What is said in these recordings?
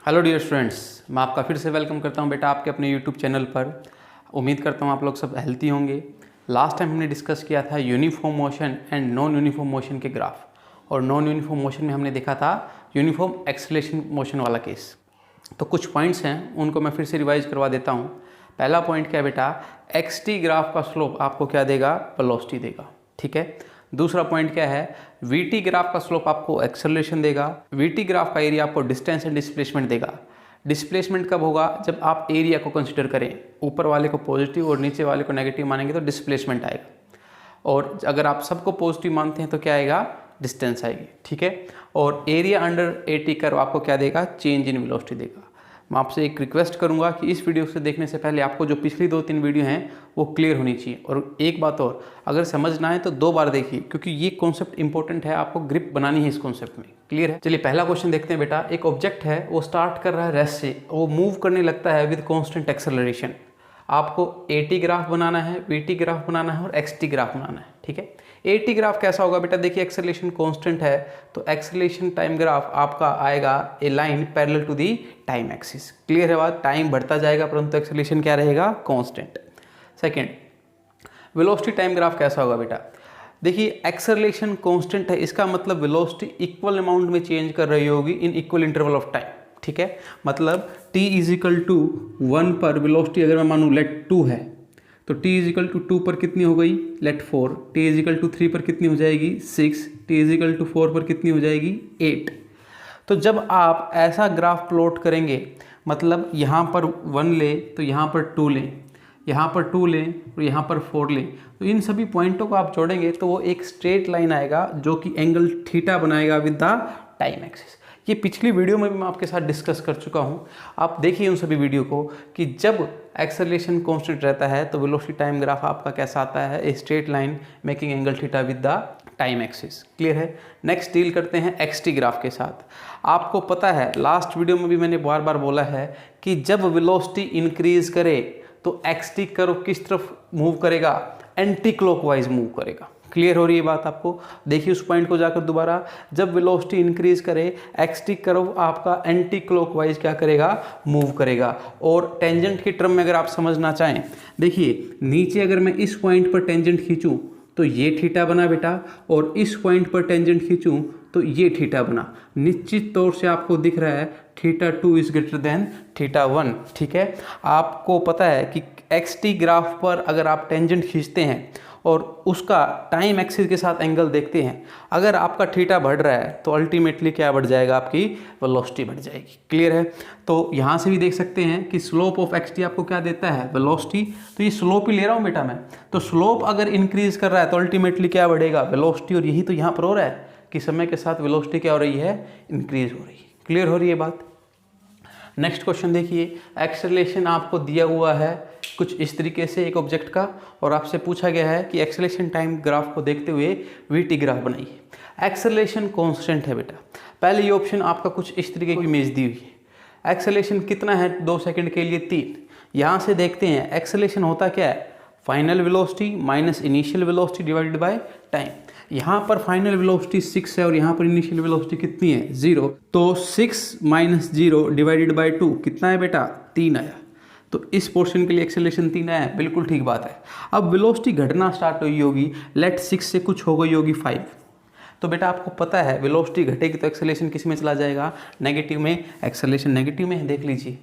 Hello dear students, मैं आपका फिर से वेलकम करता हूं बेटा आपके अपने यूट्यूब चैनल पर। उम्मीद करता हूं आप लोग सब हेल्थी होंगे। लास्ट टाइम हमने डिस्कस किया था uniform motion and non uniform motion के ग्राफ, और नॉन यूनिफॉर्म मोशन में हमने देखा था यूनिफॉर्म एक्सेलरेशन मोशन वाला केस। तो कुछ पॉइंट्स हैं उनको मैं फिर से रिवाइज करवा देता हूँ। पहला पॉइंट क्या है बेटा, एक्स टी ग्राफ का स्लोप आपको क्या देगा, वेलोसिटी देगा। ठीक है। दूसरा पॉइंट क्या है, वी टी ग्राफ का स्लोप आपको एक्सेलरेशन देगा। वी टी ग्राफ का एरिया आपको डिस्टेंस एंड डिस्प्लेसमेंट देगा। डिस्प्लेसमेंट कब होगा, जब आप एरिया को कंसिडर करें, ऊपर वाले को पॉजिटिव और नीचे वाले को नेगेटिव मानेंगे तो डिस्प्लेसमेंट आएगा, और अगर आप सबको पॉजिटिव मानते हैं तो क्या आएगा, डिस्टेंस आएगी। ठीक है। और area under A T curve आपको क्या देगा, चेंज इन वेलोसिटी देगा। मैं आपसे एक रिक्वेस्ट करूंगा कि इस वीडियो से देखने से पहले आपको जो पिछली 2-3 वीडियो हैं वो क्लियर होनी चाहिए। और एक बात और, अगर समझना है तो 2 बार देखिए, क्योंकि ये कॉन्सेप्ट इंपॉर्टेंट है, आपको ग्रिप बनानी है इस कॉन्सेप्ट में। क्लियर है। चलिए पहला क्वेश्चन देखते हैं बेटा। एक ऑब्जेक्ट है, वो स्टार्ट कर रहा है रेस्ट से, वो मूव करने लगता है विद कॉन्स्टेंट एक्सेलरेशन। आपको ए टी ग्राफ बनाना है, वी टी ग्राफ बनाना है और एक्स टी ग्राफ बनाना है। ठीक है। ए टी ग्राफ कैसा होगा बेटा, देखिए एक्सेलरेशन कांस्टेंट है तो एक्सेलरेशन टाइम ग्राफ आपका आएगा a line parallel to the time axis. Clear है बात, टाइम बढ़ता जाएगा परंतु एक्सेलरेशन क्या रहेगा, constant. Second, velocity time graph कैसा होगा बेटा, देखिए एक्सेलरेशन कांस्टेंट है, इसका मतलब वेलोसिटी इक्वल अमाउंट में चेंज कर रही होगी in equal interval of time. ठीक है। मतलब t इजिकल टू 1 पर वेलोसिटी अगर मैं मानूँ लेट 2 है तो t इजिकल टू 2 पर कितनी हो गई, लेट 4। t इजिकल टू 3 पर कितनी हो जाएगी, 6। t इजिकल टू 4 पर कितनी हो जाएगी, 8। तो जब आप ऐसा ग्राफ प्लॉट करेंगे, मतलब यहाँ पर 1 ले तो यहाँ पर 2 लें, यहाँ पर 2 लें और यहाँ पर 4 लें, तो इन सभी पॉइंटों को आप जोड़ेंगे तो वो एक स्ट्रेट लाइन आएगा जो कि एंगल थीटा बनाएगा विद द टाइम एक्सिस। ये पिछली वीडियो में भी मैं आपके साथ डिस्कस कर चुका हूँ, आप देखिए उन सभी वीडियो को, कि जब एक्सेलरेशन कांस्टेंट रहता है तो वेलोसिटी टाइम ग्राफ आपका कैसा आता है, a straight line making angle theta with the time axis. Clear है। नेक्स्ट डील करते हैं एक्स टी ग्राफ के साथ। आपको पता है लास्ट वीडियो में भी मैंने बार बार बोला है कि जब वेलोसिटी इंक्रीज करे तो एक्स टी कर्व किस तरफ मूव करेगा, एंटी क्लॉकवाइज मूव करेगा। क्लियर हो रही है बात आपको, देखिए उस पॉइंट को जाकर दोबारा, जब वेलोसिटी इंक्रीज करे एक्स टी कर्व आपका एंटी क्लॉकवाइज क्या करेगा, मूव करेगा। और टेंजेंट के टर्म में अगर आप समझना चाहें, देखिए नीचे अगर मैं इस पॉइंट पर टेंजेंट खींचूं तो ये थीटा बना बेटा, और इस पॉइंट पर टेंजेंट खींचूं तो ये थीटा बना। निश्चित तौर से आपको दिख रहा है theta 2 is greater than theta 1। ठीक है। आपको पता है कि एक्स टी ग्राफ पर अगर आप टेंजेंट खींचते हैं और उसका टाइम एक्सिस के साथ एंगल देखते हैं, अगर आपका थीटा बढ़ रहा है तो अल्टीमेटली क्या बढ़ जाएगा, आपकी वेलोसिटी बढ़ जाएगी। क्लियर है। तो यहाँ से भी देख सकते हैं कि स्लोप ऑफ एक्स टी आपको क्या देता है, वेलोसिटी। तो ये स्लोप ही ले रहा हूँ बेटा मैं, तो स्लोप अगर इंक्रीज कर रहा है तो अल्टीमेटली क्या बढ़ेगा, वेलोसिटी। और यही तो यहाँ पर हो रहा है कि समय के साथ वेलोसिटी क्या हो रही है, इंक्रीज हो रही है। क्लियर हो रही है बात। नेक्स्ट क्वेश्चन देखिए, एक्सेलरेशन आपको दिया हुआ है कुछ इस तरीके से एक ऑब्जेक्ट का, और आपसे पूछा गया है कि एक्सेलरेशन टाइम ग्राफ को देखते हुए वी टी ग्राफ बनाइए। एक्सेलरेशन कांस्टेंट है बेटा, पहले ये ऑप्शन आपका कुछ इस तरीके की इमेज दी हुई है। एक्सेलरेशन कितना है 2 सेकंड के लिए, 3। यहाँ से देखते हैं एक्सेलरेशन होता क्या है, final velocity minus initial velocity divided by time. यहाँ पर फाइनल वेलोसिटी 6 है और यहाँ पर इनिशियल वेलोसिटी कितनी है, 0। तो 6 माइनस 0 डिवाइडेड बाय 2 कितना है बेटा, 3 आया। तो इस पोर्शन के लिए एक्सेलरेशन 3 आया, बिल्कुल ठीक बात है। अब वेलोसिटी घटना स्टार्ट हुई होगी, लेट 6 से कुछ हो गई होगी 5। तो बेटा आपको पता है वेलोसिटी घटेगी तो एक्सेलरेशन किस में चला जाएगा, नेगेटिव में। एक्सेलरेशन नेगेटिव में है, देख लीजिए।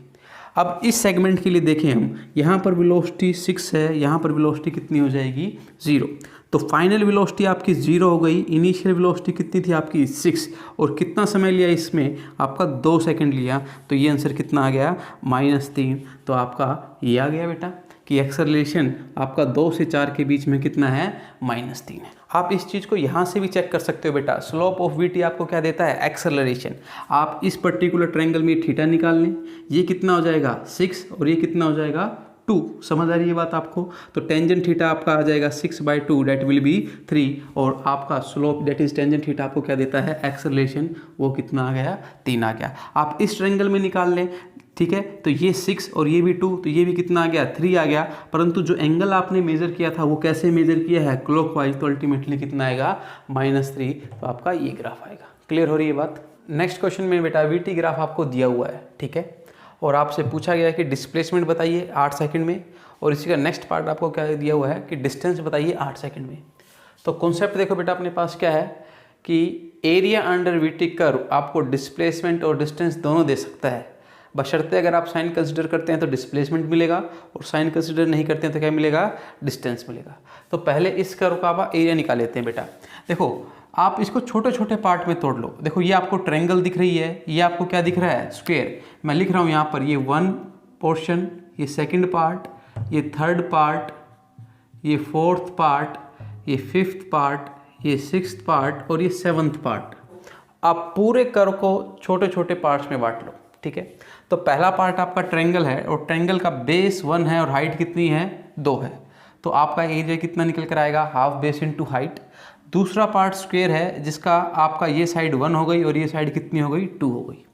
अब इस सेगमेंट के लिए देखें हम, यहाँ पर वेलोसिटी 6 है, यहाँ पर वेलोसिटी कितनी हो जाएगी, 0। तो फाइनल वेलोसिटी आपकी 0 हो गई, इनिशियल वेलोसिटी कितनी थी आपकी 6, और कितना समय लिया इसमें, आपका 2 सेकंड लिया। तो ये आंसर कितना आ गया, -3। तो आपका ये आ गया बेटा कि एक्सेलरेशन आपका 2 से 4 के बीच में कितना है, -3 है। आप इस चीज़ को यहाँ से भी चेक कर सकते हो बेटा। स्लोप ऑफ वी टी आपको क्या देता है, एक्सेलरेशन। आप इस पर्टिकुलर ट्रायंगल में थीटा निकाल लें, ये कितना हो जाएगा 6 और ये कितना हो जाएगा 2। समझ आ रही है बात आपको। तो टेंजेंट थीटा आपका आ जाएगा 6/2 डेट विल बी 3, और आपका slope that is tangent theta आपको क्या देता है, एक्सेलरेशन, वो कितना आ गया, 3 आ गया। आप इस ट्रायंगल में निकाल लें, ठीक है। तो ये 6 और ये भी 2, तो ये भी कितना आ गया, 3 आ गया। परंतु जो एंगल आपने मेजर किया था वो कैसे मेजर किया है, क्लॉकवाइज, तो अल्टीमेटली कितना आएगा, -3। तो आपका ये ग्राफ आएगा। क्लियर हो रही है बात। नेक्स्ट क्वेश्चन में बेटा वीटी ग्राफ आपको दिया हुआ है, ठीक है, और आपसे पूछा गया है कि डिस्प्लेसमेंट बताइए 8 सेकंड में, और इसी का नेक्स्ट पार्ट आपको क्या दिया हुआ है कि डिस्टेंस बताइए 8 सेकंड में। तो कॉन्सेप्ट देखो बेटा अपने पास क्या है कि एरिया अंडर वीटी कर्व आपको डिस्प्लेसमेंट और डिस्टेंस दोनों दे सकता है, बशर्ते अगर आप साइन कंसिडर करते हैं तो डिस्प्लेसमेंट मिलेगा, और साइन कंसिडर नहीं करते हैं तो क्या मिलेगा, डिस्टेंस मिलेगा। तो पहले इस कर्व का आप एरिया निकाल लेते हैं बेटा। देखो आप इसको छोटे छोटे पार्ट में तोड़ लो। देखो ये आपको ट्रायंगल दिख रही है, ये आपको क्या दिख रहा है, स्क्वायर। मैं लिख रहा हूँ यहाँ पर ये 1 पोर्शन, ये सेकंड पार्ट, ये थर्ड पार्ट, ये फोर्थ पार्ट, ये फिफ्थ पार्ट, ये सिक्स्थ पार्ट और ये सेवन्थ पार्ट। आप पूरे कर्व को छोटे छोटे पार्ट्स में बांट लो, ठीक है। तो पहला पार्ट आपका ट्रायंगल है, और ट्रायंगल का बेस 1 है और हाइट कितनी है, 2 है। तो आपका एरिया कितना निकल कर आएगा, हाफ बेस इनटू हाइट। दूसरा पार्ट स्क्वायर है, जिसका आपका ये साइड 1 हो गई और ये साइड कितनी हो गई, 2 हो गई।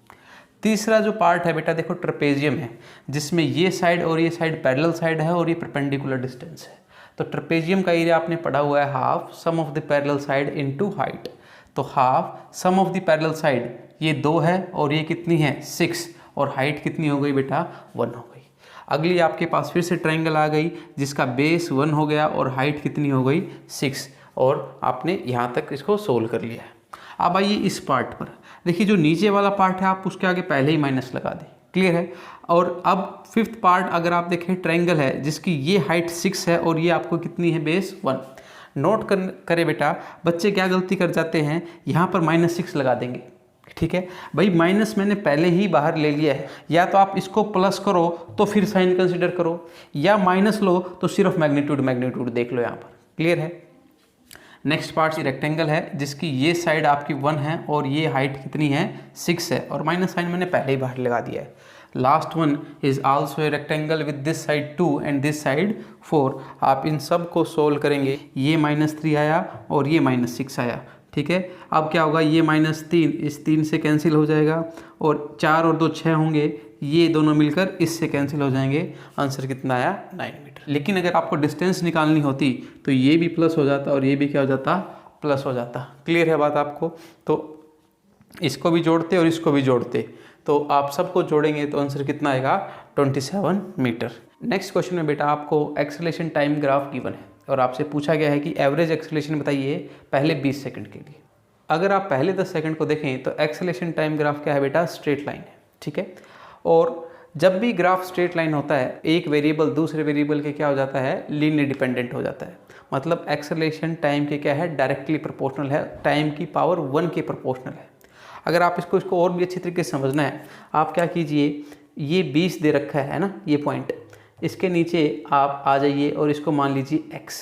तीसरा जो पार्ट है बेटा देखो ट्रेपेजियम है, जिसमें ये साइड और ये साइड पैरेलल साइड है और ये परपेंडिकुलर डिस्टेंस है। तो ट्रेपेजियम का एरिया आपने पढ़ा हुआ है half sum of the parallel side into height. तो half sum of the parallel side ये 2 है और ये कितनी है, 6, और हाइट कितनी हो गई बेटा, 1 हो गई। अगली आपके पास फिर से ट्रायंगल आ गई, जिसका बेस 1 हो गया और हाइट कितनी हो गई, 6, और आपने यहाँ तक इसको सोल्व कर लिया है। अब आइए इस पार्ट पर, देखिए जो नीचे वाला पार्ट है आप उसके आगे पहले ही माइनस लगा दें, क्लियर है। और अब फिफ्थ पार्ट अगर आप देखें ट्रायंगल है, जिसकी ये हाइट 6 है और ये आपको कितनी है, बेस 1। नोट करें बेटा, बच्चे क्या गलती कर जाते हैं, यहाँ पर -6 लगा देंगे, ठीक है भाई। माइनस मैंने पहले ही बाहर ले लिया है, या तो आप इसको प्लस करो तो फिर साइन कंसिडर करो, या माइनस लो तो सिर्फ मैग्नीट्यूड देख लो यहाँ पर, क्लियर है। नेक्स्ट पार्ट रेक्टेंगल है, जिसकी ये साइड आपकी 1 है और ये हाइट कितनी है, 6 है, और माइनस साइन मैंने पहले ही बाहर लगा दिया है। Last one is also a rectangle with this side 2 and this side 4। आप इन सब को सोल्व करेंगे, ये -3 आया और ये -6 आया, ठीक है। अब क्या होगा, ये -3 इस 3 से कैंसिल हो जाएगा, और 4 और 2 6 होंगे, ये दोनों मिलकर इससे कैंसिल हो जाएंगे। आंसर कितना आया, 9 मीटर। लेकिन अगर आपको डिस्टेंस निकालनी होती तो ये भी प्लस हो जाता और ये भी क्या हो जाता, प्लस हो जाता। क्लियर है बात आपको। तो इसको भी जोड़ते और इसको भी जोड़ते, तो आप सबको जोड़ेंगे तो आंसर कितना आएगा, 27 मीटर। नेक्स्ट क्वेश्चन में बेटा आपको एक्सेलरेशन टाइम ग्राफ गिवन है, और आपसे पूछा गया है कि एवरेज एक्सेलरेशन बताइए पहले 20 सेकंड के लिए। अगर आप पहले 10 सेकंड को देखें तो एक्सेलरेशन टाइम ग्राफ क्या है बेटा, स्ट्रेट लाइन है, ठीक है। और जब भी ग्राफ स्ट्रेट लाइन होता है, एक वेरिएबल दूसरे वेरिएबल के क्या हो जाता है, लीनियर डिपेंडेंट हो जाता है। मतलब एक्सेलरेशन टाइम के क्या है, डायरेक्टली प्रोपोर्शनल है, टाइम की पावर 1 के प्रोपोर्शनल है। अगर आप इसको और भी अच्छी तरीके से समझना है, आप क्या कीजिए, ये 20 दे रखा है ना, ये पॉइंट, इसके नीचे आप आ जाइए और इसको मान लीजिए x।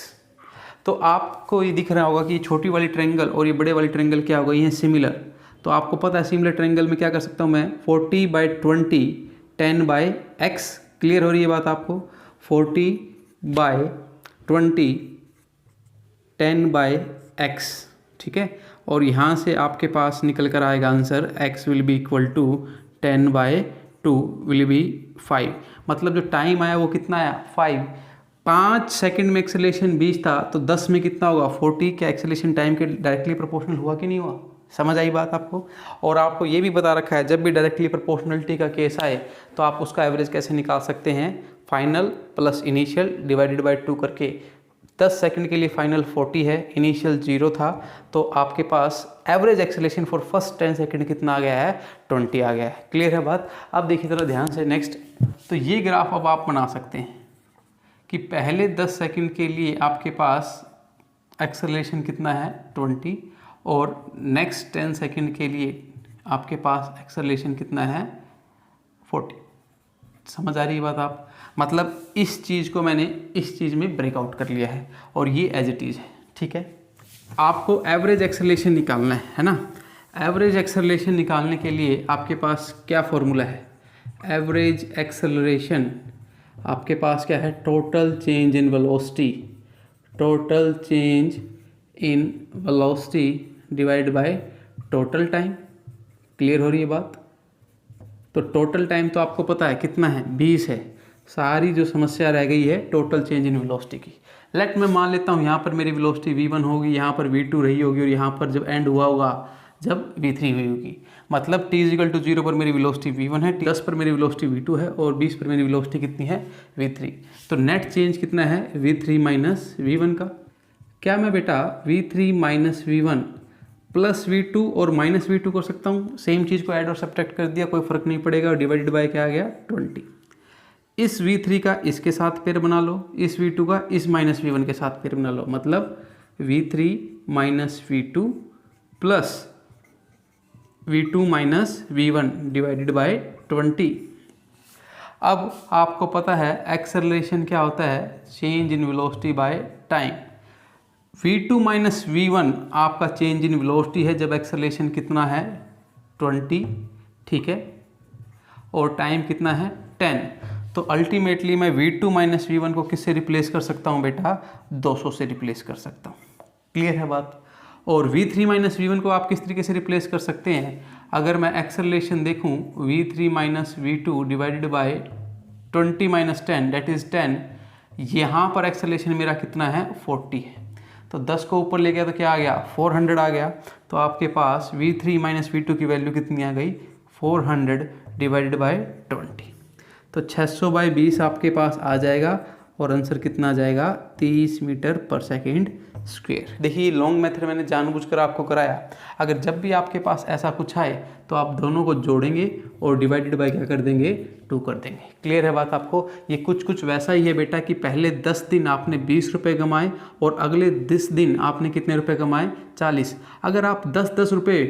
तो आपको ये दिख रहा होगा कि छोटी वाली ट्रायंगल और ये बड़े वाली ट्रायंगल क्या हो गई है, सिमिलर। तो आपको पता है सिमिलर ट्रायंगल में क्या कर सकता हूँ मैं, 40/20 10/x। क्लियर हो रही है बात आपको, 40/20 10/x, ठीक है। और यहाँ से आपके पास निकल कर आएगा answer, x will be equal to 10/2 will be 5। मतलब जो टाइम आया वो कितना आया, 5। 5 सेकंड में एक्सेलरेशन 20 था, तो 10 में कितना होगा, 40। क्या एक्सेलरेशन टाइम के डायरेक्टली प्रोपोर्शनल हुआ कि नहीं हुआ, समझ आई बात आपको। और आपको ये भी बता रखा है, जब भी डायरेक्टली प्रोपोर्शनलिटी का केस आए तो आप उसका एवरेज कैसे निकाल सकते हैं, final plus initial divided by 2 करके। 10 सेकंड के लिए फाइनल 40 है, इनिशियल 0 था, तो आपके पास average acceleration for first 10 second कितना आ गया है, 20 आ गया है। क्लियर है बात। अब देखिए थोड़ा ध्यान से नेक्स्ट। तो ये ग्राफ अब आप बना सकते हैं कि पहले 10 सेकंड के लिए आपके पास एक्सेलरेशन कितना है, 20, और नेक्स्ट 10 सेकंड के लिए आपके पास एक्सेलरेशन कितना है, 40। समझ आ रही है बात आप। मतलब इस चीज़ को मैंने इस चीज़ में ब्रेकआउट कर लिया है, और ये एज इट इज़ है, ठीक है। आपको एवरेज एक्सेलरेशन निकालना है ना। एवरेज एक्सेलरेशन निकालने के लिए आपके पास क्या फॉर्मूला है, एवरेज एक्सेलरेशन आपके पास क्या है, total change in velocity, total change in velocity divide by total time. Clear हो रही है बात। तो टोटल टाइम तो आपको पता है कितना है, 20 है। सारी जो समस्या रह गई है टोटल चेंज इन वेलोसिटी की। लेट मैं मान लेता हूँ यहाँ पर मेरी वेलोसिटी v1 होगी, यहाँ पर v2 रही होगी, और यहाँ पर जब एंड हुआ होगा, जब v3 हुई होगी। मतलब t इजिकल टू 0 पर मेरी वेलोसिटी v1 है, 10 पर मेरी वेलोसिटी v2 है और 20 पर मेरी वेलोसिटी कितनी है v3। तो नेट चेंज कितना है v3 माइनस v1 का। क्या मैं बेटा v3 minus v1 plus v2 और माइनस v2 कर सकता हूँ? सेम चीज़ को ऐड और सब्ट्रैक्ट कर दिया, कोई फ़र्क नहीं पड़ेगा, और डिवाइडेड बाय क्या आ गया 20। इस v3 का इसके साथ पेयर बना लो, इस v2 का इस माइनस v1 के साथ पेयर बना लो, मतलब v3 minus v2 plus v2 minus v1 divided by 20। अब आपको पता है एक्सेलरेशन क्या होता है, change in velocity by time. v2 minus v1 आपका चेंज इन वेलोसिटी है जब एक्सेलरेशन कितना है 20, ठीक है, और टाइम कितना है 10। तो अल्टीमेटली मैं v2 माइनस v1 को किससे रिप्लेस कर सकता हूँ बेटा, 200 से रिप्लेस कर सकता हूँ। क्लियर है बात। और v3 माइनस v1 को आप किस तरीके से रिप्लेस कर सकते हैं, अगर मैं एक्सेलरेशन देखूँ v3 minus v2 divided by 20 minus 10 that is 10, यहाँ पर एक्सेलरेशन मेरा कितना है 40 है, तो 10 को ऊपर ले गया तो क्या आ गया 400 आ गया। तो आपके पास v3 माइनस v2 की वैल्यू कितनी आ गई 400 डिवाइडेड बाय 20। तो 600 बाई 20 आपके पास आ जाएगा और आंसर कितना आ जाएगा 30 मीटर पर सेकेंड स्क्वायर। देखिए लॉन्ग मेथड मैंने जानबूझकर आपको कराया, अगर जब भी आपके पास ऐसा कुछ आए तो आप दोनों को जोड़ेंगे और डिवाइडेड बाय क्या कर देंगे 2 कर देंगे। क्लियर है बात आपको। ये कुछ वैसा ही है बेटा कि पहले 10 दिन आपने 20 रुपये कमाए और अगले 10 दिन आपने कितने रुपये कमाए 40। अगर आप 10-10 रुपये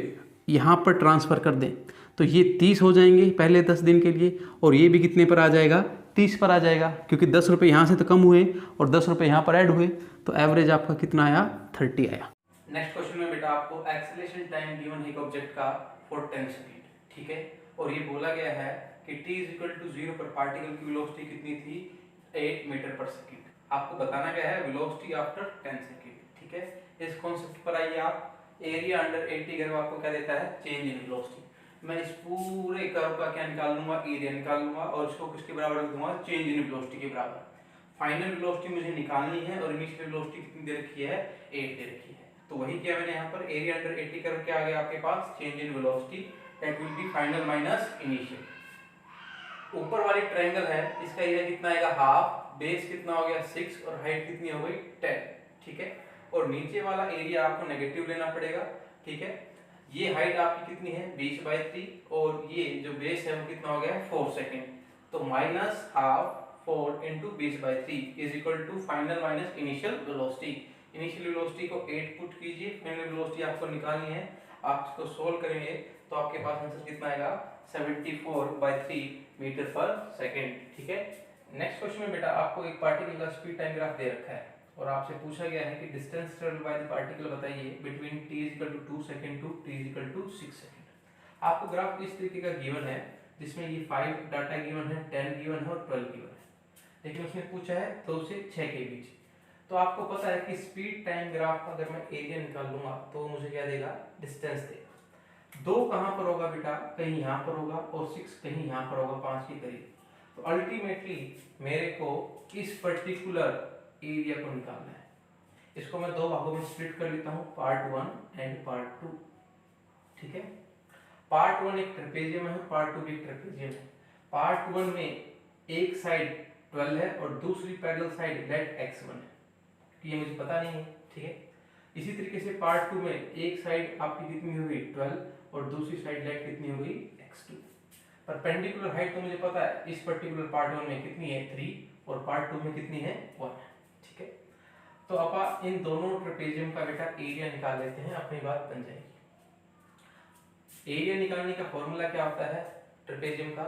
यहाँ पर ट्रांसफ़र कर दें तो ये 30 हो जाएंगे पहले 10 दिन के लिए, और ये भी कितने पर आ जाएगा 30 पर आ जाएगा, क्योंकि 10 रुपये यहाँ से तो कम हुए और 10 रुपये यहाँ पर ऐड हुए, तो एवरेज आपका कितना आया 30 आया। नेक्स्ट क्वेश्चन में बेटा आपको एक्सेलरेशन टाइम गिवन है एक ऑब्जेक्ट का फॉर 10 सेकेंड, ठीक है, और ये बोला गया है कि t इजिकल टू 0 पर पार्टिकल की वेलोसिटी कितनी थी 8 मीटर पर सेकेंड। आपको बताना क्या है वेलोसिटी आफ्टर 10 सेकेंड, ठीक है। इस कॉन्सेप्ट पर आइए आप, एरिया अंडर 80 कर्व आपको क्या देता है चेंज इन वेलोसिटी। मैं इस पूरे कर्व का क्या निकाल लूंगा एरिया निकाल लूंगा और इसको किसके बराबर रख दूंगा चेंज इन वेलोसिटी के बराबर। फाइनल वेलोसिटी मुझे निकालनी है और इनिशियल वेलोसिटी कितनी दे रखी है 8 दे रखी है, तो वही किया मैंने यहाँ पर। एरिया अंडर 80 कर्व क्या आ गया आपके पास change in velocity that will be final minus initial. ऊपर वाली ट्रायंगल है इसका एरिया कितना आएगा हाफ, बेस कितना हो गया 6 और हाइट कितनी हो गई 10, ठीक है, और नीचे वाला एरिया आपको नेगेटिव लेना पड़ेगा, ठीक है। ये हाइट आपकी कितनी है 20/3 और ये जो बेस है वो कितना हो गया 4 सेकेंड, तो minus half 4 into 20/3 is equal to final minus initial velocity. Initial velocity को 8 पुट कीजिए, फाइनल वेलोसिटी आपको निकालनी है, आप इसको सोल्व करेंगे तो आपके पास आंसर कितना आएगा 74/3 मीटर पर सेकेंड, ठीक है। नेक्स्ट क्वेश्चन में बेटा आपको एक पार्टिकल का स्पीड टाइम ग्राफ दे रखा है और आपसे पूछा गया है कि distance travelled by the particle बताइए between t equal to 2 second to t equal to 6 second. आपको ग्राफ इस तरीके का गिवन है जिसमें ये 5 डाटा गिवन है, 10 गिवन है और 12 गिवन है, लेकिन उसने पूछा है 2 से 6 के बीच। तो आपको पता है कि स्पीड टाइम ग्राफ अगर मैं एरिया निकाल लूंगा तो मुझे क्या देगा डिस्टेंस देगा। 2 कहाँ पर होगा बेटा, कहीं यहाँ पर होगा और 6 कहीं यहाँ पर होगा 5 के करीब। तो अल्टीमेटली मेरे को इस पर्टिकुलर एरिया को निकालना है। इसको मैं 2 भागों में स्प्लिट कर लेता हूं, पार्ट 1 एंड पार्ट 2, ठीक है। पार्ट 1 एक ट्रेपेजियम है, पार्ट 2 भी एक ट्रेपेजियम है। पार्ट 1 में एक साइड 12 है और दूसरी पैरेलल साइड लेट x1 है, ये मुझे पता नहीं है, ठीक है। इसी तरीके से पार्ट 2 में एक साइड आपकी कितनी हुई 12 और दूसरी साइड लेट कितनी हुई x2। परपेंडिकुलर हाइट तो मुझे पता है, इस पर्टिकुलर पार्ट 1 में कितनी है 3 और पार्ट 2 में कितनी है 1, ठीक है। तो अब इन दोनों ट्रेपेजियम का बेटा एरिया निकाल लेते हैं, अपनी बात बन जाएगी। एरिया निकालने का फॉर्मूला क्या होता है ट्रेपेजियम का,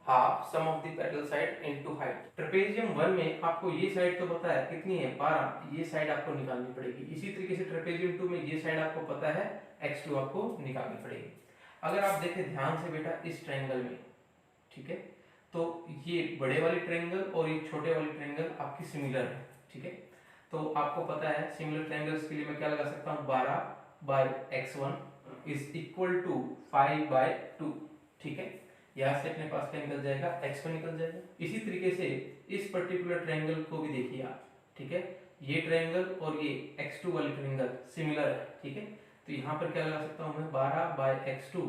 half sum of the parallel side into height. Trapezium 1 में आपको ये साइड तो पता है कितनी है 12, ये साइड आपको निकालनी पड़ेगी। इसी तरीके से ट्रेपेजियम 2 में ये साइड आपको पता है x2 आपको निकालनी पड़ेगी। अगर आप देखें ध्यान से बेटा इस ट्रायंगल में, ठीक है, तो ये बड़े वाली ट्रायंगल और ये छोटे वाली ट्रायंगल आपकी सिमिलर है, ठीक है। तो आपको पता है सिमिलर ट्रायंगल्स के लिए मैं क्या लगा सकता हूँ 12/x1 इज इक्वल टू 5/2, ठीक है। यहाँ से अपने पास क्या निकल जाएगा x1 निकल जाएगा। इसी तरीके से इस पर्टिकुलर ट्रायंगल को भी देखिए आप, ठीक है, ये ट्रायंगल और ये x2 वाली ट्रायंगल सिमिलर है, ठीक है। तो यहाँ पर क्या लगा सकता हूँ मैं 12/x2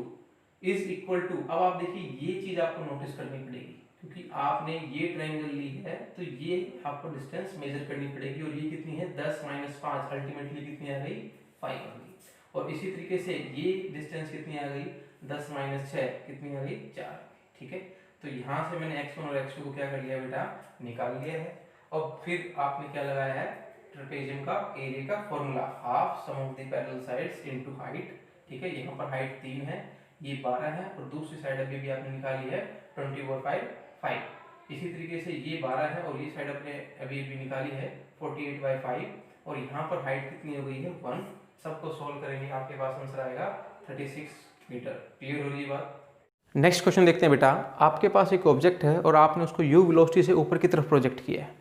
इज इक्वल टू, अब आप देखिए ये चीज आपको नोटिस करनी पड़ेगी क्योंकि आपने ये ट्रायंगल ली है तो ये आपको डिस्टेंस मेजर करनी पड़ेगी और ये कितनी है 10 - 5 अल्टीमेटली कितनी आ गई 5 आ गई। और इसी तरीके से ये डिस्टेंस कितनी आ गई 10 - 6 कितनी आ गई 4। ठीक है, तो यहाँ से मैंने x1 और x2 को क्या कर लिया बेटा निकाल लिया है। और फिर आपने क्या लगाया है ट्रेपेजियम का एरिया का formula half sum of the parallel sides into height. ठीक है, यहाँ पर हाइट 3 है, ये 12 है और दूसरी साइड अभी भी आपने निकाली है 20/5। इसी तरीके से ये 12 है और ये साइड अपने अभी भी निकाली है 48/5 और यहाँ पर हाइट कितनी हो गई है 1। सबको सॉल्व करेंगे आपके पास आंसर आएगा 36 मीटर। क्लियर हो रही है बात। नेक्स्ट क्वेश्चन देखते हैं बेटा। आपके पास एक ऑब्जेक्ट है और आपने उसको u वेलोसिटी से ऊपर की तरफ प्रोजेक्ट किया है।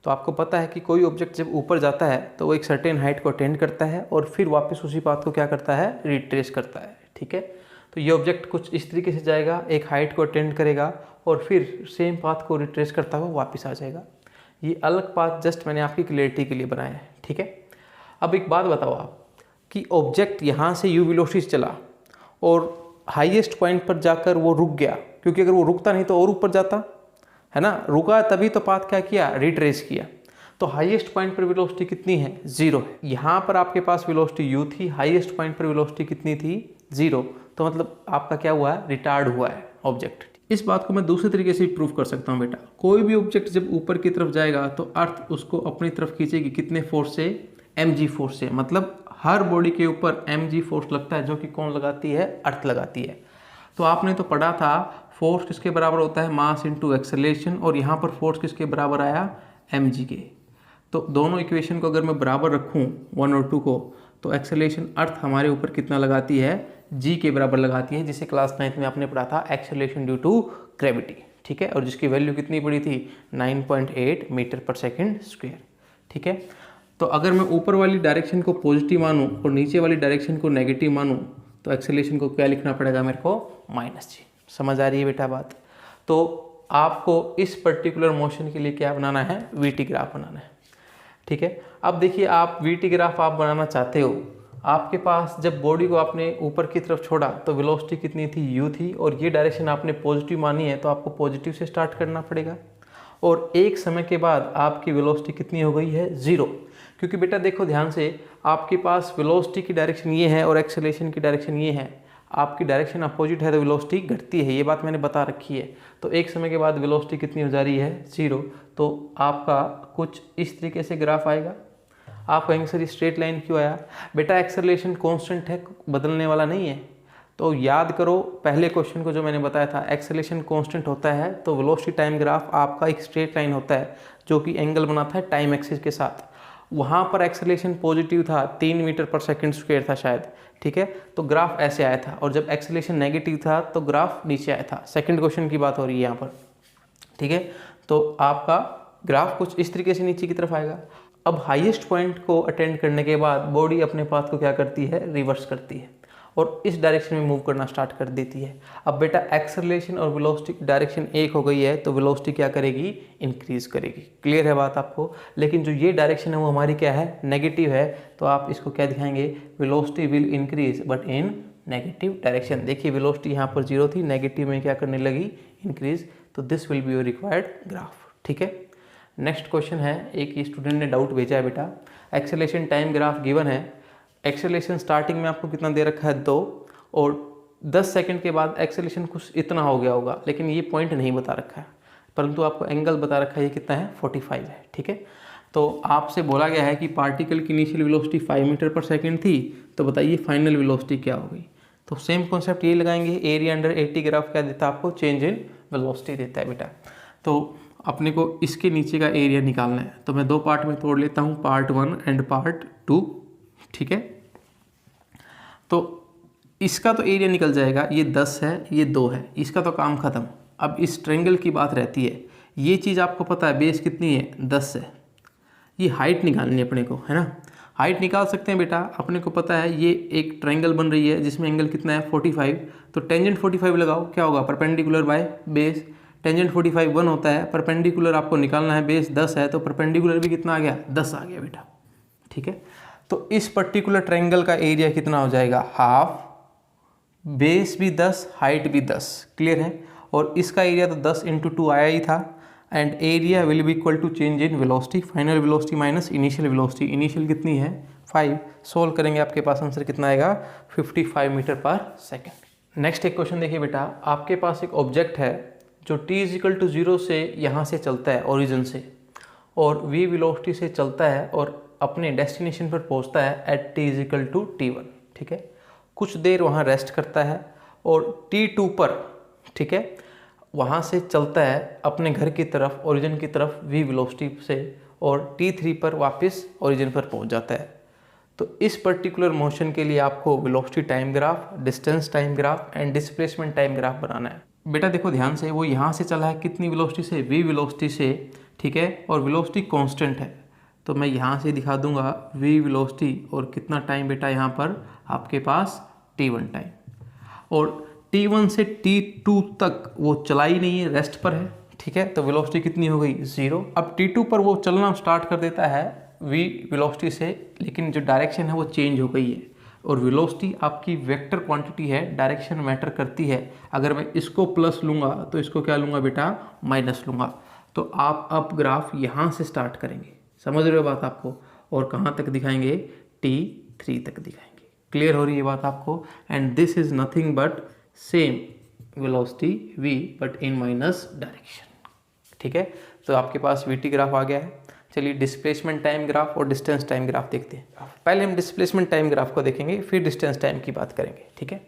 तो आपको पता है कि कोई ऑब्जेक्ट जब ऊपर जाता है तो वो एक सर्टेन हाइट को अटेंड करता है और फिर वापस उसी पाथ को क्या करता है रिट्रेस करता है। ठीक है, तो ये ऑब्जेक्ट कुछ इस तरीके से जाएगा, एक हाइट को अटेंड करेगा और फिर सेम पाथ को रिट्रेस करता हुआ वापस आ जाएगा। ये अलग पाथ जस्ट मैंने आपकी क्लियरिटी के लिए बनाया है। ठीक है, अब एक बात बताओ आप कि ऑब्जेक्ट यहाँ से u वेलोसिटी से चला और हाईएस्ट पॉइंट पर जाकर वो रुक गया, क्योंकि अगर वो रुकता नहीं तो और ऊपर जाता है ना, रुका तभी तो पाथ क्या किया रिट्रेस किया। तो हाईएस्ट पॉइंट पर वेलोसिटी कितनी है 0 है। यहाँ पर आपके पास वेलोसिटी u थी, हाईएस्ट पॉइंट पर वेलोसिटी कितनी थी 0, तो मतलब आपका क्या हुआ है रिटार्ड हुआ है ऑब्जेक्ट। इस बात को मैं दूसरे तरीके से प्रूव कर सकता हूँ बेटा। कोई भी ऑब्जेक्ट जब ऊपर की तरफ जाएगा तो अर्थ उसको अपनी तरफ खींचेगी, कितने फोर्स से mg फोर्स से। मतलब हर बॉडी के ऊपर mg फोर्स लगता है जो कि कौन लगाती है अर्थ लगाती है। तो आपने तो पढ़ा था फोर्स किसके बराबर होता है मास इनटू एक्सेलरेशन, और यहाँ पर फोर्स किसके बराबर आया mg के। तो दोनों इक्वेशन को अगर मैं बराबर रखूँ 1 और 2 को, तो एक्सेलरेशन अर्थ हमारे ऊपर कितना लगाती है g के बराबर लगाती है, जिसे क्लास 9th में आपने पढ़ा था एक्सेलरेशन ड्यू टू ग्रेविटी। ठीक है, और जिसकी वैल्यू कितनी पड़ी थी 9.8 मीटर/सेकंड स्क्वायर। ठीक है, तो अगर मैं ऊपर वाली डायरेक्शन को पॉजिटिव मानूं और नीचे वाली डायरेक्शन को नेगेटिव मानूं तो एक्सेलरेशन को क्या लिखना पड़ेगा मेरे को -g। समझ आ रही है बेटा बात। तो आपको इस पर्टिकुलर मोशन के लिए क्या बनाना है वीटी ग्राफ बनाना है। ठीक है, अब देखिए आप वीटी ग्राफ आप बनाना चाहते हो, आपके पास जब बॉडी को आपने ऊपर की तरफ छोड़ा तो वेलोसिटी कितनी थी u थी, और ये डायरेक्शन आपने पॉजिटिव मानी है तो आपको पॉजिटिव से स्टार्ट करना पड़ेगा। और एक समय के बाद आपकी वेलोसिटी कितनी हो गई है 0, क्योंकि बेटा देखो ध्यान से आपके पास वेलोसिटी की डायरेक्शन ये है और एक्सेलरेशन की डायरेक्शन ये है। आपकी डायरेक्शन अपोजिट है तो वेलोसिटी घटती है, ये बात मैंने बता रखी है। तो एक समय के बाद वेलोसिटी कितनी हो जा रही है 0। तो आपका कुछ इस तरीके से ग्राफ आएगा। आप कहेंगे सर स्ट्रेट लाइन क्यों आया? बेटा एक्सेलरेशन कांस्टेंट है, बदलने वाला नहीं है। तो याद करो पहले क्वेश्चन को जो मैंने बताया था, एक्सेलरेशन कांस्टेंट होता है तो वेलोसिटी टाइम ग्राफ आपका एक स्ट्रेट लाइन होता है जो कि एंगल बनाता है टाइम एक्सिस के साथ। वहाँ पर एक्सेलरेशन पॉजिटिव था 3 मीटर/सेकंड स्क्वायर था शायद। ठीक है, तो ग्राफ ऐसे आया था, और जब एक्सेलरेशन नेगेटिव था तो ग्राफ नीचे आया था। सेकंड क्वेश्चन की बात हो रही है यहाँ पर। ठीक है, तो आपका ग्राफ कुछ इस तरीके से नीचे की तरफ आएगा। अब हाईएस्ट पॉइंट को अटेंड करने के बाद बॉडी अपने पाथ को क्या करती है रिवर्स करती है और इस डायरेक्शन में मूव करना स्टार्ट कर देती है। अब बेटा एक्सेलरेशन और वेलोसिटी डायरेक्शन एक हो गई है तो वेलोसिटी क्या करेगी इंक्रीज करेगी। क्लियर है बात आपको? लेकिन जो ये डायरेक्शन है वो हमारी क्या है नेगेटिव है, तो आप इसको क्या दिखाएंगे velocity will increase but in negative direction. देखिए वेलोसिटी यहाँ पर 0 थी, नेगेटिव में क्या करने लगी इंक्रीज। तो this will be your required graph. ठीक है, नेक्स्ट क्वेश्चन है, एक स्टूडेंट ने डाउट भेजा है बेटा, एक्सेलरेशन टाइम ग्राफ गिवन है। एक्सेलरेशन स्टार्टिंग में आपको कितना दे रखा है 2, और 10 सेकंड के बाद एक्सेलरेशन कुछ इतना हो गया होगा, लेकिन ये पॉइंट नहीं बता रखा है, परंतु आपको एंगल बता रखा है ये कितना है 45 है। ठीक है, तो आपसे बोला गया है कि पार्टिकल की इनिशियल वेलोसिटी 5 मीटर/सेकंड थी, तो बताइए फाइनल वेलोसिटी क्या हो गई। तो सेम कॉन्सेप्ट ये लगाएंगे, एरिया अंडर 80 ग्राफ क्या देता है आपको चेंज इन वेलोसिटी देता है बेटा। तो अपने को इसके नीचे का एरिया निकालना है, तो मैं 2 पार्ट में तोड़ लेता हूँ, पार्ट 1 एंड पार्ट 2। ठीक है, तो इसका तो एरिया निकल जाएगा, ये 10 है ये 2 है, इसका तो काम खत्म। अब इस ट्रायंगल की बात रहती है, ये चीज़ आपको पता है बेस कितनी है 10 है, ये हाइट निकालनी है अपने को, है ना। हाइट निकाल सकते हैं बेटा, अपने को पता है ये एक ट्रायंगल बन रही है जिसमें एंगल कितना है 45, तो टेंजेंट 45 लगाओ, क्या होगा परपेंडिकुलर बाय बेस। टेंजेंट 45 1 होता है, परपेंडिकुलर आपको निकालना है, बेस 10 है तो परपेंडिकुलर भी कितना आ गया 10 आ गया बेटा। ठीक है, तो इस पर्टिकुलर ट्रायंगल का एरिया कितना हो जाएगा, हाफ, बेस भी 10, हाइट भी 10, क्लियर है। और इसका एरिया तो 10 × 2 आया ही था, and area will be equal to change in velocity, final velocity minus initial velocity. Initial कितनी है 5, सोल्व करेंगे आपके पास आंसर कितना आएगा 55 मीटर पर सेकेंड। नेक्स्ट एक क्वेश्चन देखिए बेटा, आपके पास एक ऑब्जेक्ट है जो t = 0 से यहाँ से चलता है ओरिजिन से, और v वेलोसिटी से चलता है और अपने डेस्टिनेशन पर पहुँचता है एट t = t1, ठीक है। कुछ देर वहाँ रेस्ट करता है और t2 पर, ठीक है, वहाँ से चलता है अपने घर की तरफ, ओरिजिन की तरफ v वेलोसिटी से, और t3 पर वापस ओरिजिन पर पहुँच जाता है। तो इस पर्टिकुलर मोशन के लिए आपको velocity time graph, distance time graph and displacement time graph बनाना है। बेटा देखो ध्यान से, वो यहाँ से चला है कितनी वेलोसिटी से, v वेलोसिटी से, ठीक है, और वेलोसिटी कांस्टेंट है। तो मैं यहाँ से दिखा दूंगा v वेलोसिटी और कितना टाइम बेटा यहाँ पर आपके पास t1 टाइम, और t1 से t2 तक वो चला ही नहीं है, रेस्ट पर है, ठीक है। तो वेलोसिटी कितनी हो गई 0। अब t2 पर वो चलना स्टार्ट कर देता है v वेलोसिटी से, लेकिन जो डायरेक्शन है वो चेंज हो गई है, और वेलोसिटी आपकी वेक्टर क्वांटिटी है, डायरेक्शन मैटर करती है। अगर मैं इसको प्लस लूँगा तो इसको क्या लूँगा बेटा, माइनस लूँगा। तो आप अब ग्राफ यहाँ से स्टार्ट करेंगे, समझ रहे हो बात आपको, और कहाँ तक दिखाएंगे, t3 तक दिखाएंगे। क्लियर हो रही है बात आपको। And this is nothing but same velocity v but in minus direction, ठीक है। तो आपके पास vt ग्राफ आ गया है। चलिए डिस्प्लेसमेंट टाइम ग्राफ और डिस्टेंस टाइम ग्राफ देखते हैं। पहले हम डिस्प्लेसमेंट टाइम ग्राफ को देखेंगे, फिर डिस्टेंस टाइम की बात करेंगे, ठीक है।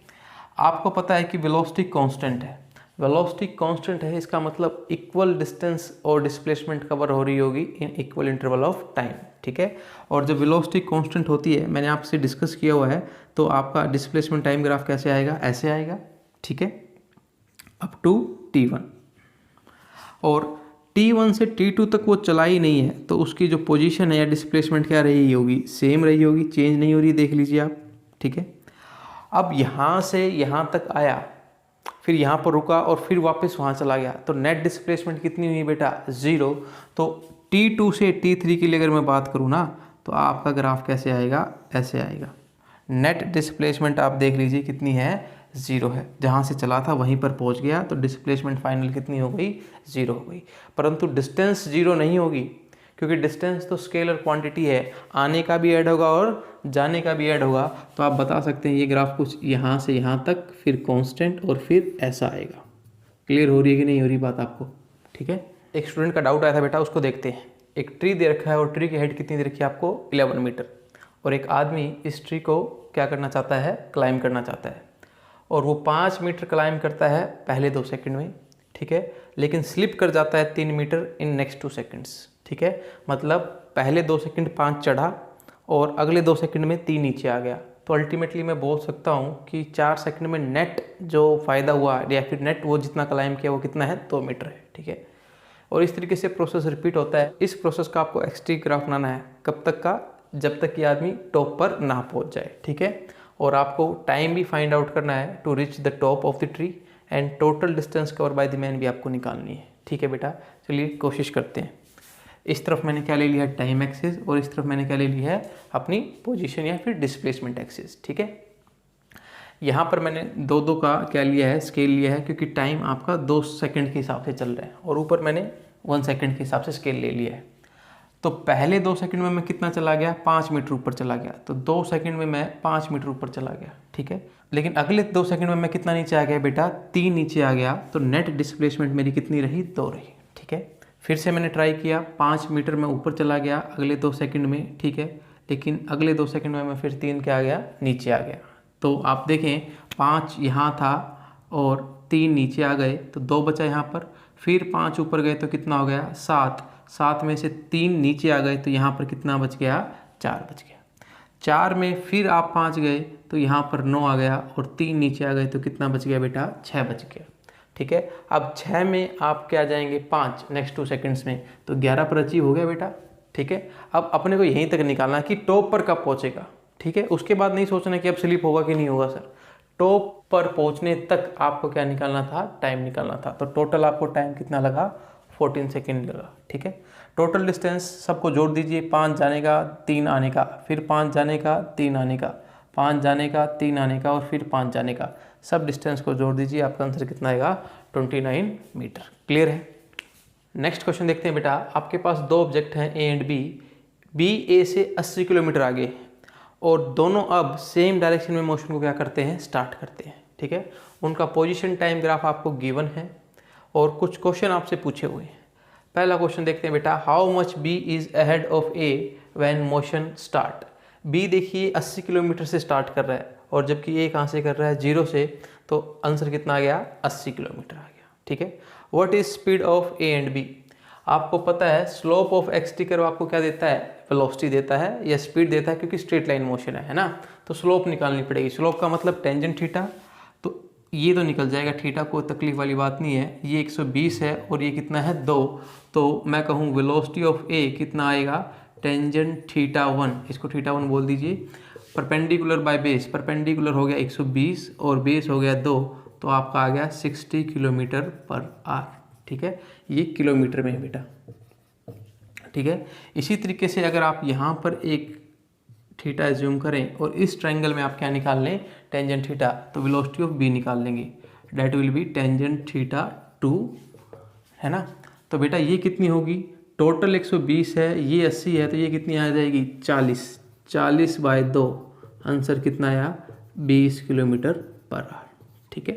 आपको पता है कि वेलोसिटी कांस्टेंट है, वेलोसिटी कांस्टेंट है, इसका मतलब इक्वल डिस्टेंस और डिस्प्लेसमेंट कवर हो रही होगी in equal interval of time, ठीक है। और जब वेलोसिटी कांस्टेंट होती है, मैंने आपसे डिस्कस किया हुआ है, तो आपका डिस्प्लेसमेंट टाइम ग्राफ कैसे आएगा, ऐसे आएगा, ठीक है, अप टू t1। और t1 से t2 तक वो चला ही नहीं है, तो उसकी जो पोजीशन है या डिस्प्लेसमेंट क्या रही होगी, सेम रही होगी, चेंज नहीं हो रही, देख लीजिए आप, ठीक है। अब यहाँ से यहाँ तक आया, फिर यहाँ पर रुका और फिर वापस वहाँ चला गया, तो नेट डिस्प्लेसमेंट कितनी हुई बेटा 0। तो t2 से t3 के लिए अगर मैं बात करूँ ना, तो आपका ग्राफ कैसे आएगा, ऐसे आएगा। नेट डिस्प्लेसमेंट आप देख लीजिए कितनी है, 0 है। जहाँ से चला था वहीं पर पहुँच गया, तो डिस्प्लेसमेंट फाइनल कितनी हो गई, 0 हो गई। परंतु डिस्टेंस 0 नहीं होगी, क्योंकि डिस्टेंस तो स्केलर क्वांटिटी है, आने का भी ऐड होगा और जाने का भी ऐड होगा। तो आप बता सकते हैं ये ग्राफ कुछ यहाँ से यहाँ तक, फिर कांस्टेंट और फिर ऐसा आएगा। क्लियर हो रही है कि नहीं हो रही बात आपको, ठीक है। एक स्टूडेंट का डाउट आया था बेटा, उसको देखते हैं। एक ट्री दे रखा है और ट्री की हाइट कितनी दे रखी है आपको, 11 मीटर, और एक आदमी इस ट्री को क्या करना चाहता है, क्लाइम करना चाहता है, और वो 5 मीटर क्लाइम करता है पहले 2 सेकंड में, ठीक है, लेकिन स्लिप कर जाता है 3 मीटर इन नेक्स्ट 2 सेकंड्स, ठीक है। मतलब पहले 2 सेकंड 5 चढ़ा और अगले 2 सेकंड में 3 नीचे आ गया। तो अल्टीमेटली मैं बोल सकता हूँ कि 4 सेकंड में नेट जो फ़ायदा हुआ, या फिर नेट वो जितना क्लाइम किया वो कितना है, 2 मीटर है, ठीक है। और इस तरीके से प्रोसेस रिपीट होता है। इस प्रोसेस का आपको एक्सट्री ग्राफ बनाना है, कब तक का, जब तक कि आदमी टॉप पर ना पहुँच जाए, ठीक है। और आपको टाइम भी फाइंड आउट करना है to reach the top of the tree, and total distance cover by the man भी आपको निकालनी है, ठीक है बेटा। चलिए कोशिश करते हैं। इस तरफ मैंने क्या ले लिया है, टाइम एक्सिस, और इस तरफ मैंने क्या ले लिया है, अपनी पोजीशन या फिर डिस्प्लेसमेंट एक्सिस, ठीक है। यहाँ पर मैंने 2-2 का क्या लिया है, स्केल लिया है, क्योंकि टाइम आपका 2 सेकंड के हिसाब से चल रहा है, और ऊपर मैंने 1 सेकंड के हिसाब से स्केल ले लिया है। तो पहले 2 सेकंड में मैं कितना चला गया, 5 मीटर ऊपर चला गया, तो 2 सेकंड में मैं 5 मीटर ऊपर चला गया, ठीक है। लेकिन अगले 2 सेकंड में मैं कितना नीचे आ गया बेटा, 3 नीचे आ गया, तो नेट डिस्प्लेसमेंट मेरी कितनी रही, 2 रही, ठीक है। फिर से मैंने ट्राई किया, 5 मीटर में ऊपर चला गया अगले 2 सेकंड में, ठीक है, लेकिन अगले 2 सेकंड में मैं फिर 3 क्या आ गया, नीचे आ गया। तो आप देखें 5 यहाँ था और 3 नीचे आ गए, तो 2 बचा यहाँ पर, फिर 5 ऊपर गए तो कितना हो गया, 7 में से 3 नीचे आ गए, तो यहाँ पर कितना बच गया, 4 बच गया। 4 में फिर आप 5 गए तो यहाँ पर 9 आ गया, और 3 नीचे आ गए तो कितना बच गया बेटा, 6 बच गया, ठीक है। अब 6 में आप क्या जाएंगे, 5 नेक्स्ट 2 सेकंड्स में, तो 11 पर अचीव हो गया बेटा, ठीक है। अब अपने को यहीं तक निकालना है कि टॉप पर कब पहुँचेगा, ठीक है। उसके बाद नहीं सोचना कि अब स्लिप होगा कि नहीं होगा सर, टॉप पर पहुँचने तक आपको क्या निकालना था, टाइम निकालना था। तो टोटल आपको टाइम कितना लगा, 14 सेकेंड लगा। ठीक है, टोटल डिस्टेंस सबको जोड़ दीजिए, 5 जाने का 3 आने का, फिर 5 जाने का 3 आने का, 5 जाने का 3 आने का और फिर 5 जाने का, सब डिस्टेंस को जोड़ दीजिए, आपका आंसर कितना आएगा 29 मीटर। क्लियर है। नेक्स्ट क्वेश्चन देखते हैं बेटा, आपके पास दो ऑब्जेक्ट हैं ए एंड बी, बी ए से 80 किलोमीटर आगे और दोनों अब सेम डायरेक्शन में मोशन को क्या करते हैं, स्टार्ट करते हैं। ठीक है, उनका पोजीशन टाइम ग्राफ आपको गिवन है और कुछ क्वेश्चन आपसे पूछे हुए हैं। पहला क्वेश्चन देखते हैं बेटा, how much B is ahead of A when motion start. B देखिए 80 किलोमीटर से स्टार्ट कर रहा है और जबकि ए कहाँ से कर रहा है, 0 से, तो आंसर कितना आ गया 80 किलोमीटर आ गया। ठीक है, what is speed of A and B. आपको पता है slope of X T curve आपको क्या देता है, वेलोसिटी देता है या स्पीड देता है, क्योंकि स्ट्रेट लाइन मोशन है ना, तो स्लोप निकालनी पड़ेगी। स्लोप का मतलब टेंजेंट थीटा, तो ये तो निकल जाएगा, थीटा को तकलीफ वाली बात नहीं है। ये 120 है और ये कितना है 2, तो मैं कहूँ वेलोसिटी ऑफ ए कितना आएगा, टेंजेंट थीटा 1, इसको थीटा 1 बोल दीजिए। परपेंडिकुलर बाय बेस, परपेंडिकुलर हो गया 120 और बेस हो गया 2, तो आपका आ गया 60 किलोमीटर पर आवर। ठीक है, ये किलोमीटर में है बेटा। ठीक है, इसी तरीके से अगर आप यहाँ पर एक थीटा एज्यूम करें और इस ट्रायंगल में आप क्या निकाल लें, टेंजेंट थीटा, तो वेलोसिटी ऑफ बी निकाल लेंगे, that will be tangent theta 2, है ना। तो बेटा ये कितनी होगी, टोटल 120 है, ये 80 है, तो ये कितनी आ जाएगी 40, 40 बाय 2, आंसर कितना आया 20 किलोमीटर पर आवर। ठीक है,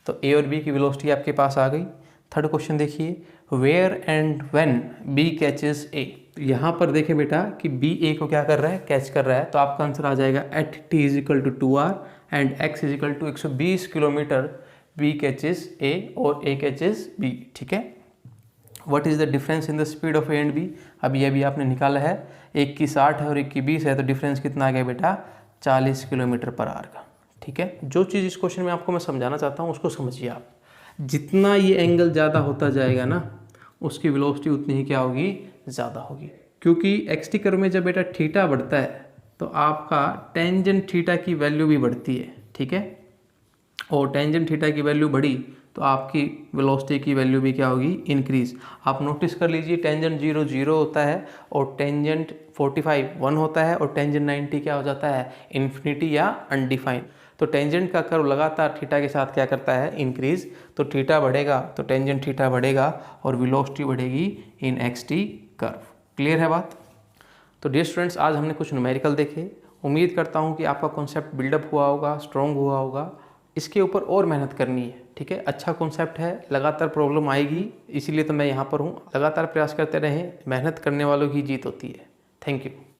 तो ए और बी की वेलोसिटी आपके पास आ गई। थर्ड क्वेश्चन देखिए, where and when B catches A. यहाँ पर देखें बेटा कि बी ए को क्या कर रहा है, कैच कर रहा है, तो आपका आंसर आ जाएगा at T is equal to 2 hour and X is equal to 120 kilometre B catches A और ए कैचेस बी। ठीक है, what is the difference in the speed of A and B. अभी आपने निकाला है, एक की 60 है और एक की 20 है, तो डिफरेंस कितना आ गया बेटा 40 किलोमीटर पर आवर का। ठीक है, जो चीज़ इस क्वेश्चन में आपको मैं समझाना चाहता हूँ उसको समझिए आप। जितना ये एंगल ज़्यादा होता जाएगा ना, उसकी वेलोसिटी उतनी ही क्या होगी, ज़्यादा होगी, क्योंकि एक्स टी कर्व में जब बेटा थीटा बढ़ता है तो आपका टेंजेंट थीटा की वैल्यू भी बढ़ती है। ठीक है, और टेंजेंट थीटा की वैल्यू बढ़ी तो आपकी वेलोसिटी की वैल्यू भी क्या होगी, इंक्रीज। आप नोटिस कर लीजिए, टेंजेंट 0 0 होता है और टेंजेंट 45 1 होता है और टेंजेंट 90 क्या हो जाता है, इन्फिनिटी या अनडिफाइंड। तो टेंजेंट का कर्व लगातार थीटा के साथ क्या करता है, इंक्रीज। तो थीटा बढ़ेगा तो टेंजेंट थीटा बढ़ेगा और वेलोसिटी बढ़ेगी इन एक्स टी कर्व। क्लियर है बात। तो डियर स्टूडेंट्स, आज हमने कुछ न्यूमेरिकल देखे। उम्मीद करता हूँ कि आपका कॉन्सेप्ट बिल्डअप हुआ होगा, स्ट्रॉन्ग हुआ होगा। इसके ऊपर और मेहनत करनी है। ठीक है, अच्छा कॉन्सेप्ट है, लगातार प्रॉब्लम आएगी, इसीलिए तो मैं यहाँ पर हूँ। लगातार प्रयास करते रहें, मेहनत करने वालों की जीत होती है। Thank you.